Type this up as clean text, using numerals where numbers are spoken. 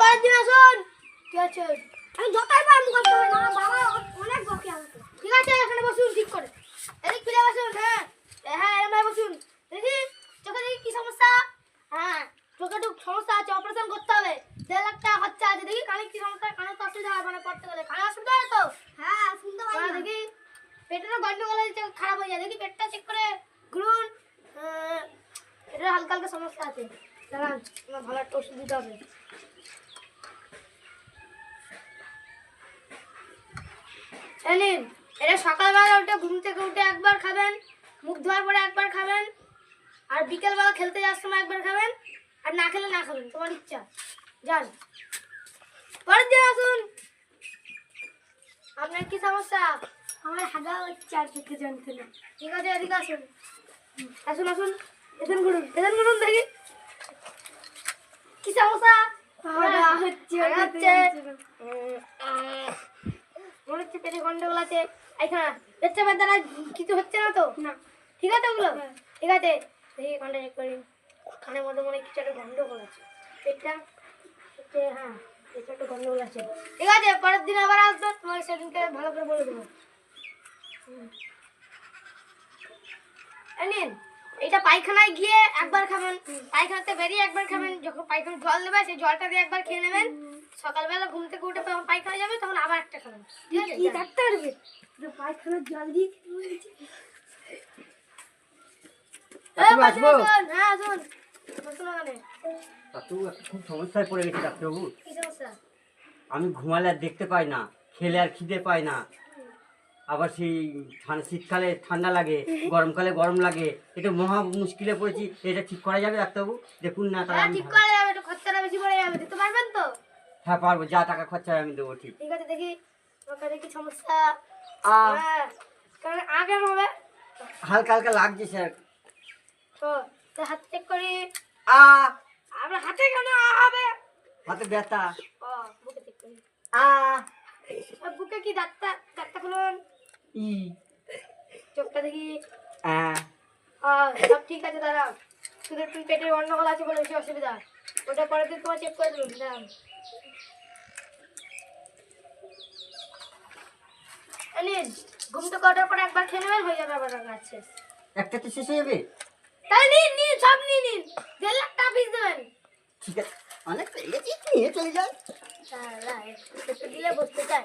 পরের দিন আসুন। ঠিক আছে, আমি যতই পারবো করতে হবে না, বাবা অনেক বকে আমাকে। ঠিক আছে, এখানে বসুন ঠিক করে, এদিক ফিরে বসুন। হ্যাঁ হ্যাঁ, এরকম বসুন। দেখি চোখে দেখি কি সমস্যা। হ্যাঁ, চোখে একটু সমস্যা আছে, অপারেশন করতে হবে, 1.5 লাখ টাকা খরচা আছে। দেখি কানে কি সমস্যা, কানে তো অসুবিধা হয়, মানে পড়তে গেলে কানে অসুবিধা হয় তো। হ্যাঁ, শুনতে পাই না। দেখি পেটের গন্ডগোল আছে, খারাপ হয়ে যায়, দেখি পেটটা চেক করে ঘুরুন। এটা হালকা হালকা সমস্যা আছে, দাঁড়ান আমার ভালো একটা ওষুধ দিতে হবে। নিন, এটা সকালবেলা উঠে ঘুম থেকে উঠে একবার খাবেন, মুখ ধোয়ার পরে একবার খাবেন, আর বিকেলবেলা খেলতে যাওয়ার সময় একবার খাবেন, আর না খেলে না খাবেন, তোমার ইচ্ছা। যান, পরের দিন আসুন। আপনার কি সমস্যা? আমার হাগা হচ্ছে আর খেতে জানতে না। ঠিক আছে, এদিকে আসুন। আসুন আসুন, এখান করুন দেখি কি সমস্যা। মনে হচ্ছে পেটে গন্ডগোল আছে। এইখানে পেচ্ছাপের দ্বারা কিছু হচ্ছে না তো? না। ঠিক আছে ওগুলো? ঠিক আছে, দেখি কানটা চেক করি। কানের মধ্যে মনে হয় কিছু একটা গন্ডগোল আছে। পেটটা হচ্ছে, হ্যাঁ পেটটা একটু গন্ডগোল আছে। ঠিক আছে, পরের দিন আবার আসবে, তোমাকে সেদিনকে ভালো করে বলে দেবো। নিন, এটা পায়খানায় গিয়ে একবার খাবেন, পায়খানাতে বেরিয়ে একবার খাবেন। যখন পায়খানা জল দেবে সেই জলটা দিয়ে একবার খেয়ে নেবেন। সকালবেলা ঘুম থেকে উঠে যখন পায়খানা যাবে তখন আবার একটা খাবেন। ঠিক আছে, কি থাকতে পারবে পায়খানার জল দিয়ে? হ্যাঁ আসুন, বসুন ওখানে। খুব সমস্যায় পড়ে গেছি ডাক্তারবাবু। কি সমস্যা? আমি ঘুমালে আর দেখতে পাই না, খেলে আর খিদে পাই না, আবার সেই শীতকালে ঠান্ডা লাগে, গরমকালে গরম লাগে, এটা মহা মুশকিলে পড়েছি। এটা ঠিক করা যাবে ডাক্তারবাবু? দেখুন না তাহলে। হ্যাঁ, ঠিক করা যাবে, একটু খরচাটা বেশি পড়ে যাবে, দিতে পারবেন তো? হ্যাঁ পারবো, যা টাকা খরচা হয় আমি দেবো। ঠিক ঠিক আছে, দেখি তোমার কাছে কি সমস্যা। আহ হ্যাঁ, কারণ আগে হবে হালকা হালকা লাগছে স্যার। তো হাত চেক করি। আপনার হাতে কেন হবে? হাতে ব্যথা। বুকে চেক করি। আ বুকে কি ডাক্তার খুলুন। ই চোখটা দেখি। আ সব ঠিক আছে, দাঁড়াও। শুধু একটু পেটের গন্ডগোল আছে বলে বেশি অসুবিধা, ওটা পরের দিন তোমার চেক করে দেবো। দাঁড়ান, নিন, ঘুম থেকে ওঠার পরে একবার খেয়ে নেবেন, হয়ে যাবে আবার রান্না শেষ। একটাতে শেষ হয়ে যাবে? তাহলে নিন সব নিন, 1.5 লাখ টাকা ফিস দেবেন। ঠিক আছে, অনেক পেয়ে গেছি, নিয়ে চলে যান। দিলে বসতে চাই।